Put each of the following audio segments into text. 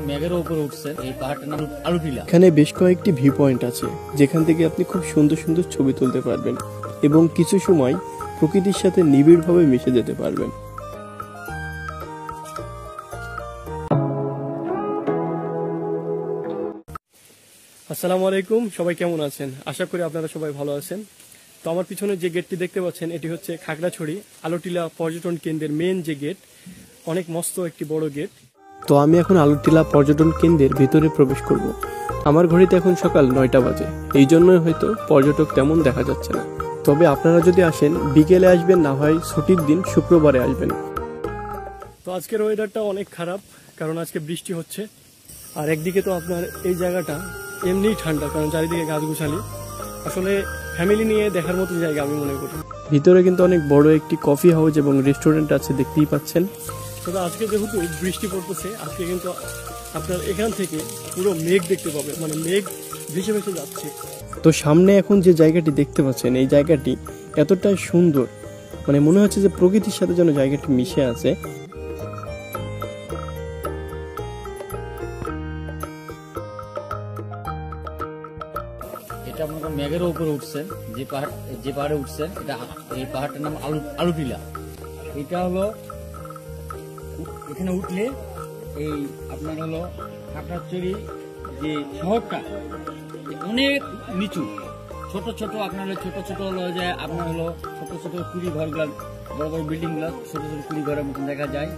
মেঘের উপরে উঠছে এই পাহাড়টার নাম আলুটিলা। এখানে বেশ কয়েকটি ভিউ পয়েন্ট আছে যেখান থেকে আপনি খুব সুন্দর সুন্দর ছবি তুলতে পারবেন এবং কিছু সময় প্রকৃতির সাথে নিবিড়ভাবে মিশে যেতে পারবেন। আসসালামু আলাইকুম, সবাই কেমন আছেন? আশা করি আপনারা সবাই ভালো আছেন। তো আমার পিছনে যে গেটটি দেখতে পাচ্ছেন এটি হচ্ছে খাগড়াছড়ি আলুটিলা পর্যটন কেন্দ্রের মেন যে গেট, অনেক মস্ত একটি বড় গেট। তো আমি এখন আলুটিলা পর্যটন কেন্দ্রের ভিতরে প্রবেশ করব। আমার ঘড়িতে এখন সকাল 9টা বাজে, এই জন্যই হয়তো পর্যটক তেমন দেখা যাচ্ছে না। তবে আপনারা যদি আসেন বিকেলে আসবেন, না হয় ছুটির দিন শুক্রবারে আসবেন। তো আজকের ওয়েদারটা অনেক খারাপ, কারণ আজকে বৃষ্টি হচ্ছে। আর একদিকে তো আপনার এই জায়গাটা এমনিই ঠান্ডা, কারণ চারিদিকে গাছগুছালি। আসলে ফ্যামিলি নিয়ে দেখার মতো জায়গা আমি মনে করি। ভিতরে কিন্তু অনেক বড় একটি কফি হাউস এবং রেস্টুরেন্ট আছে, দেখতেই পাচ্ছেন। তবে আজকে যেহেতু বৃষ্টি পড়তেছে, আজকে কিন্তু আপনার এখান থেকে পুরো মেঘ দেখতে পাবেন, মানে মেঘ ভেসে ভেসে যাচ্ছে। তো সামনে এখন যে জায়গাটি দেখতে পাচ্ছেন, এই জায়গাটি এতটাই সুন্দর, মানে মনে হচ্ছে যে প্রকৃতির সাথে যেন জায়গাটি মিশে আছে। এটা আপনার মেঘের উপরে উঠছে যে পাহাড়ে উঠছে, এটা এই পাহাড়টার নাম আলুটিলা। এটা হলো এখানে উঠলে এই আপনার হলো খাগড়াছড়ি যে শহরটা অনেক নিচু, ছোট ছোট আপনার হলো ছোট ছোট হলো যে আপনার হলো ছোট ছোট কুড়ি ঘরগুলা, বড় বড় বিল্ডিং গুলা ছোট ছোট কুড়ি ঘরের মতন দেখা যায়।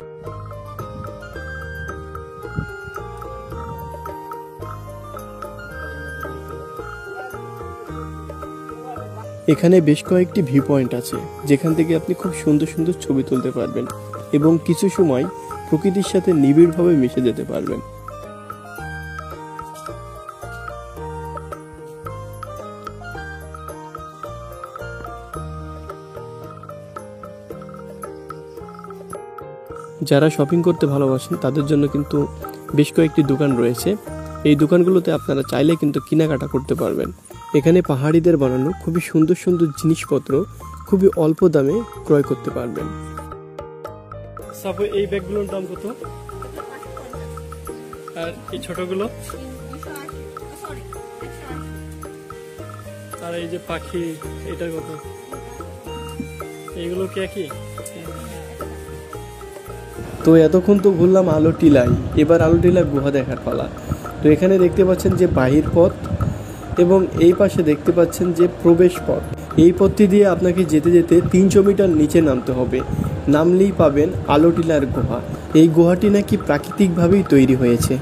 এখানে বেশ কয়েকটি ভিউ পয়েন্ট আছে যেখান থেকে আপনি খুব সুন্দর সুন্দর ছবি তুলতে পারবেন এবং কিছু সময় প্রকৃতির সাথে নিবিড়ভাবে মিশে যেতে পারবেন। যারা শপিং করতে ভালোবাসেন তাদের জন্য কিন্তু বেশ কয়েকটি দোকান রয়েছে। এই দোকানগুলোতে আপনারা চাইলে কিন্তু কেনাকাটা করতে পারবেন। এখানে পাহাড়িদের বানানো খুবই সুন্দর সুন্দর জিনিসপত্র খুবই অল্প দামে ক্রয় করতে পারবেন। এই ব্যাগগুলোর দাম কত? আর এই ছোটগুলো? আর এই যে পাখি, এটা কত? এইগুলো কি একই? তো এতক্ষণ তো ঘুরলাম আলুটিলায়, এবার আলুটিলা গুহা দেখার পালা। তো এখানে দেখতে পাচ্ছেন যে বাহির পথ এবং এই পাশে দেখতে পাচ্ছেন যে প্রবেশ পথ। এই পথটি দিয়ে আপনাকে যেতে যেতে 300 মিটার নিচে নামতে হবে, নামলেই পাবেন আলুটিলার গুহা। এই গুহাটি নাকি প্রাকৃতিকভাবেই তৈরি হয়েছে।